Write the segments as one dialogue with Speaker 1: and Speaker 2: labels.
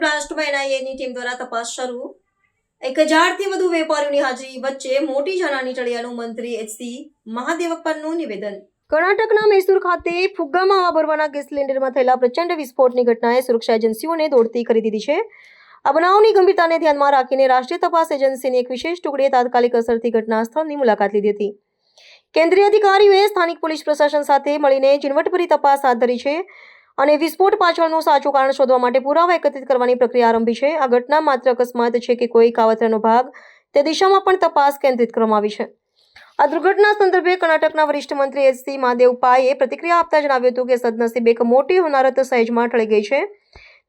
Speaker 1: બ્લાસ્ટમાં એનઆઈએની team દ્વારા તપાસ શરૂ 1000થી વધુ વેપારીઓની હાજરી વચ્ચે મોટી જાનહાની ટળ્યાનું મંત્રી એચસી મહાદેવપ્પાનું નિવેદન. કર્ણાટકના મૈસૂર ખાતે ફુગ્ગામાં હવા ભરવાના ગેસ સિલિન્ડરમાં થયેલા પ્રચંડ વિસ્ફોટની ઘટનાએ સુરક્ષા એજન્સીઓને દોડતી કરી દીધી છે. આ બનાવની ગંભીરતાને ધ્યાનમાં રાખીને રાષ્ટ્રીય તપાસ એજન્સીની એક વિશેષ ટુકડીએ તાત્કાલિક અસરથી ઘટના સ્થળની મુલાકાત લીધી હતી. કેન્દ્રીય અધિકારીઓએ સ્થાનિક પોલીસ પ્રશાસન સાથે મળીને ઝીણવટભરી તપાસ હાથ ધરી છે અને વિસ્ફોટ પાછળનું સાચું કારણ શોધવા માટે પુરાવા એકત્રિત કરવાની પ્રક્રિયા આરંભી છે. આ ઘટના માત્ર અકસ્માત છે કે કોઈ કાવતરાનો ભાગ તે દિશામાં પણ તપાસ કેન્દ્રિત કરવામાં આવી છે. આ દુર્ઘટના સંદર્ભે કર્ણાટકના વરિષ્ઠ મંત્રી એચસી મહાદેવપ્પાએ પ્રતિક્રિયા આપતા જણાવ્યું હતું કે સદનસીબે એક મોટી હોનારત સહેજમાં ટળી ગઈ છે.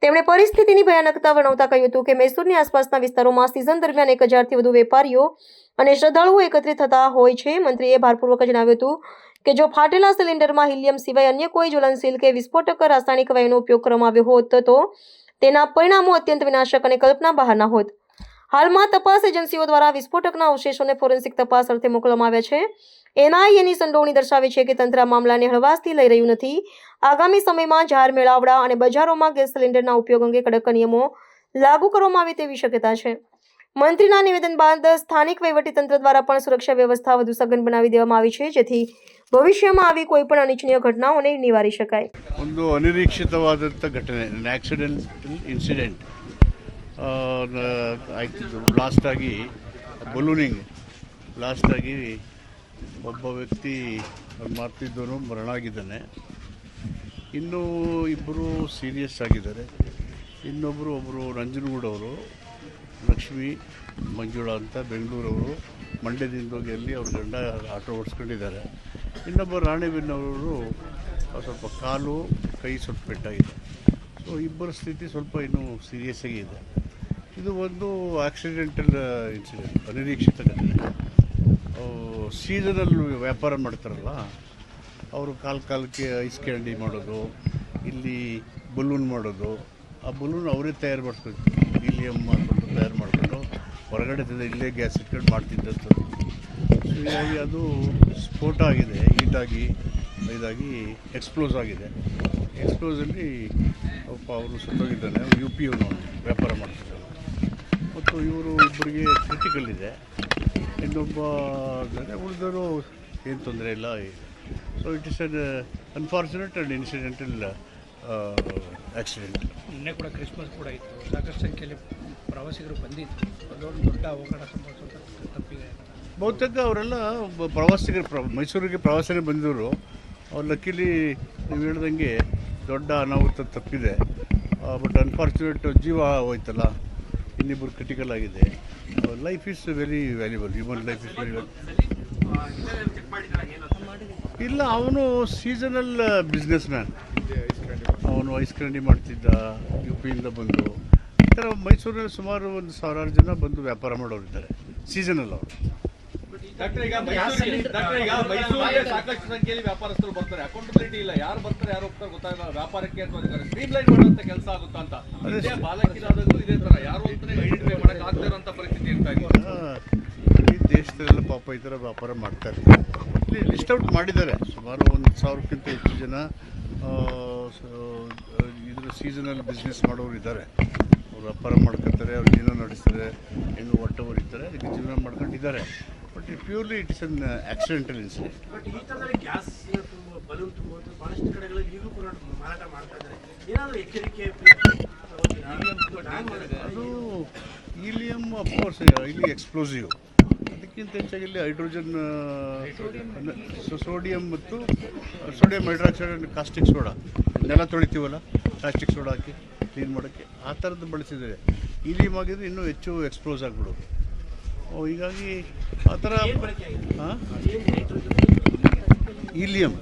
Speaker 1: તેમણે પરિસ્થિતિની ભયાનકતા વર્ણવતા કહ્યું હતું કે મૈસૂરની આસપાસના વિસ્તારોમાં સિઝન દરમિયાન 1000થી વધુ વેપારીઓ અને શ્રદ્ધાળુઓ એકત્રિત થતા હોય છે. મંત્રીએ ભારપૂર્વક જણાવ્યું હતું કે જો ફાટેલા સિલિન્ડરમાં હિલિયમ સિવાય અન્ય કોઈ જ્વલનશીલ કે વિસ્ફોટક રાસાયણિક વાયુનો ઉપયોગ કરવામાં આવ્યો હોત તો તેના પરિણામો અત્યંત વિનાશક અને કલ્પના બહારના હોત. હાલમાં તપાસ એજન્સીઓ દ્વારા વિસ્ફોટકના અવશેષોને ફોરેન્સિક તપાસ અર્થે મોકલવામાં આવ્યા છે. એનઆઈએની સંડોવણી દર્શાવે છે કે તંત્ર આ મામલાને હળવાશથી લઈ રહ્યું નથી. આગામી સમયમાં જાહેર મેળાવડા અને બજારોમાં ગેસ સિલિન્ડરના ઉપયોગ અંગે કડક નિયમો લાગુ કરવામાં આવે તેવી શક્યતા છે. મંત્રીના નિવેદન બાદ સ્થાનિક વહીવટીતંત્ર દ્વારા પણ સુરક્ષા વ્યવસ્થા વધુ સઘન બનાવી દેવામાં આવી છે, જેથી ಭವಿಷ್ಯમાં આવી કોઈ પણ અનિચ્છનીય ઘટનાઓને નિવારી શકાય.
Speaker 2: ಒಂದು ಅನಿರೀಕ್ಷಿತವಾದಂಥ ಘಟನೆ, ಆಕ್ಸಿಡೆಂಟಲ್ ಇನ್ಸಿಡೆಂಟ್ ಆಯ್ತಿದ್ದು. ಬ್ಲಾಸ್ಟ್ ಆಗಿ ಬಲೂನಿಂಗ್ ಬ್ಲಾಸ್ಟ್ ಆಗಿ ಒಬ್ಬ ವ್ಯಕ್ತಿ ಮಾಡ್ತಿದ್ದವನು ಮರಣ ಆಗಿದ್ದಾನೆ. ಇನ್ನೂ ಇಬ್ಬರು ಸೀರಿಯಸ್ ಆಗಿದ್ದಾರೆ. ಒಬ್ಬರು ನಂಜನಗೂಡವರು, ಲಕ್ಷ್ಮಿ ಮಂಜುಳಾ ಅಂತ ಬೆಂಗಳೂರವರು, ಮಂಡ್ಯದಿಂದ ಹೋಗಿ ಅಲ್ಲಿ ಅವ್ರ ಗಂಡ ಆಟೋ ಓಡಿಸ್ಕೊಂಡಿದ್ದಾರೆ. ಇನ್ನೊಬ್ಬ ರಾಣೆಬೆನ್ನವರು ಸ್ವಲ್ಪ ಕಾಲು ಕೈ ಸ್ವಲ್ಪ ಪೆಟ್ಟಾಗಿದೆ. ಸೊ ಇಬ್ಬರ ಸ್ಥಿತಿ ಸ್ವಲ್ಪ ಇನ್ನೂ ಸೀರಿಯಸ್ ಆಗಿ ಇದೆ. ಇದು ಒಂದು ಆಕ್ಸಿಡೆಂಟಲ್ ಇನ್ಸಿಡೆಂಟ್, ಅನಿರೀಕ್ಷಿತ ಘಟನೆ. ಸೀಸನಲ್ಲಿ ವ್ಯಾಪಾರ ಮಾಡ್ತಾರಲ್ಲ ಅವರು ಕಾಲಕ್ಕೆ ಐಸ್ ಕ್ಯಾಂಡಿ ಮಾಡೋದು, ಇಲ್ಲಿ ಬಲೂನ್ ಮಾಡೋದು. ಆ ಬಲೂನ್ ಅವರೇ ತಯಾರು ಮಾಡ್ಕೊಂಡು ಹೀಲಿಯಂ ಮಾಡಿಕೊಂಡು ತಯಾರು ಮಾಡಿಕೊಂಡು ಹೊರಗಡೆ ಇಲ್ಲೇ ಗ್ಯಾಸ್ ಇಟ್ಕೊಂಡು ಮಾಡ್ತಿದ್ದಂಥದ್ದು. ಹೀಗಾಗಿ ಅದು ಸ್ಫೋಟ ಆಗಿದೆ, ಹೀಟಾಗಿ ಇದಾಗಿ ಎಕ್ಸ್ಪ್ಲೋಸ್ ಆಗಿದೆ. ಎಕ್ಸ್ಪ್ಲೋಸಲ್ಲಿ ಒಬ್ಬ ಅವರು ಸುತ್ತೋಗಿದ್ದಾನೆ, ಯು ಪಿ ಅವನು ವ್ಯಾಪಾರ ಮಾಡ್ತಿದ್ದಾನೆ. ಮತ್ತು ಇವರು ಇಬ್ಬರಿಗೆ ಕ್ರಿಟಿಕಲ್ ಇದೆ. ಇನ್ನೊಬ್ಬ ಉಳಿದವರು ಏನು ತೊಂದರೆ ಇಲ್ಲ. So it is an unfortunate and incidental accident.
Speaker 3: ನಿನ್ನೆ ಕೂಡ ಕ್ರಿಸ್ಮಸ್ ಕೂಡ ಇತ್ತು, ಸಾಕಷ್ಟು ಸಂಖ್ಯೆಯಲ್ಲಿ ಪ್ರವಾಸಿಗರು ಬಂದಿತ್ತು. ಅದೊಂದು ದೊಡ್ಡ ಅವಘಡ ಸಂಭವಿಸುವಂಥ ತಪ್ಪಿದೆ.
Speaker 2: ಬಹುತೇಕ ಅವರೆಲ್ಲ ಪ್ರವಾಸಿಗರು, ಮೈಸೂರಿಗೆ ಪ್ರವಾಸನೇ ಬಂದಿದ್ದರು. ಅವ್ರು ಲಕ್ಕಿಲಿ ನೀವು ಹೇಳ್ದಂಗೆ ದೊಡ್ಡ ಅನಾಹುತ ತಪ್ಪಿದೆ. ಬಟ್ ಅನ್ಫಾರ್ಚುನೇಟ್ ಜೀವ ಹೋಯ್ತಲ್ಲ, ಇನ್ನಿಬ್ಬರು ಕ್ರಿಟಿಕಲ್ ಆಗಿದೆ. Life is very valuable, human life is very ಇಲ್ಲ. ಅವನು ಸೀಸನಲ್ ಬಿಸ್ನೆಸ್ ಮ್ಯಾನ್. ಅವನು ಐಸ್ ಕ್ಯಾಂಡಿ ಮಾಡ್ತಿದ್ದ, ಯು ಪಿಯಿಂದ ಬಂದು. ಈ ಥರ ಮೈಸೂರಿನಲ್ಲಿ ಸುಮಾರು 1000 ಜನ ಬಂದು ವ್ಯಾಪಾರ ಮಾಡೋರಿದ್ದಾರೆ ಸೀಸನಲ್ ಅವರು.
Speaker 4: ಸಾಕಷ್ಟು ಸಂಖ್ಯೆಯಲ್ಲಿ ವ್ಯಾಪಾರಸ್ಥರು ಬರ್ತಾರೆ, ಅಕೌಂಟಬಿಲಿಟಿ ಇಲ್ಲ, ಯಾರು ಬರ್ತಾರೆ ಯಾರು ಹೋಗ್ತಾರೆ ಗೊತ್ತಾಗಲ್ಲ. ವ್ಯಾಪಾರಕ್ಕೆ ಅಥವಾ ಸ್ಟ್ರೀಮ್ಲೈನ್ ಮಾಡುವಂತ ಕೆಲಸ ಆಗುತ್ತಾ ಅಂತ. ಬಾಲಕಿನಾದಲ್ಲೂ ಇದೇ ತರ ಯಾರು ಅಂತಾನೆ ಐಡೆಂಟಿಫೈ ಮಾಡಕ್ ಆಗದೇ ಇರುವಂತ ಪರಿಸ್ಥಿತಿ ಇರ್ತಾ ಇದೆ.
Speaker 2: ಈ ದೇಶದಲ್ಲೆಲ್ಲ ಪಾಪ ಈ ಥರ ವ್ಯಾಪಾರ ಮಾಡ್ತಾರೆ. ಇಲ್ಲಿ ಲಿಸ್ಟ್ ಔಟ್ ಮಾಡಿದ್ದಾರೆ, ಸುಮಾರು 1000ಕ್ಕಿಂತ ಹೆಚ್ಚು ಜನ ಇದ್ರ ಸೀಸನಲ್ ಬಿಸ್ನೆಸ್ ಮಾಡೋರು ಇದ್ದಾರೆ. ಅವ್ರು ವ್ಯಾಪಾರ ಮಾಡ್ಕೊತಾರೆ, ಅವ್ರು ಜೀವನ ನಡೆಸ್ತಾರೆ, ಹೆಣ್ಣು ಒಟ್ಟವರು ಇದ್ದಾರೆ, ಅದಕ್ಕೆ ಜೀವನ ಮಾಡ್ಕೊಂಡಿದ್ದಾರೆ. But purely it is an accidental incident.
Speaker 5: But ಈ ಥರದಲ್ಲಿ ಗ್ಯಾಸ್ ಬಲೂನ್ ತುಂಬುವುದು ಭಾಳಷ್ಟು ಕಡೆಗಳಲ್ಲಿ ಈಗಲೂ ಕೂಡ ಮಾರಾಟ ಮಾಡ್ತಾ ಇದ್ದಾರೆ. ಏನಾದರೂ ಎಚ್ಚರಿಕೆ?
Speaker 2: ಅದು ಹೀಲಿಯಂ ಅಫ್ಕೋರ್ಸ್ ಇಲ್ಲಿ ಎಕ್ಸ್ಪ್ಲೋಸಿವ್. ಅದಕ್ಕಿಂತ ಹೆಚ್ಚಾಗಿ ಇಲ್ಲಿ ಹೈಡ್ರೋಜನ್, ಸೋಡಿಯಂ ಮತ್ತು sodium hydroxide and caustic soda, ನೆಲ ತೊಳಿತೀವಲ್ಲ ಕಾಸ್ಟಿಕ್ ಸೋಡಾ ಹಾಕಿ ಕ್ಲೀನ್ ಮಾಡೋಕ್ಕೆ, ಆ ಥರದ್ದು ಬಳಸಿದ್ದಾರೆ. ಹೀಲಿಯಂ ಆಗಿದ್ರೆ ಇನ್ನೂ ಹೆಚ್ಚು ಎಕ್ಸ್ಪ್ಲೋಸ್ ಆಗಿಬಿಡೋದು. ಹೀಗಾಗಿ ಆ ಥರ ಹೀಲಿಯಂ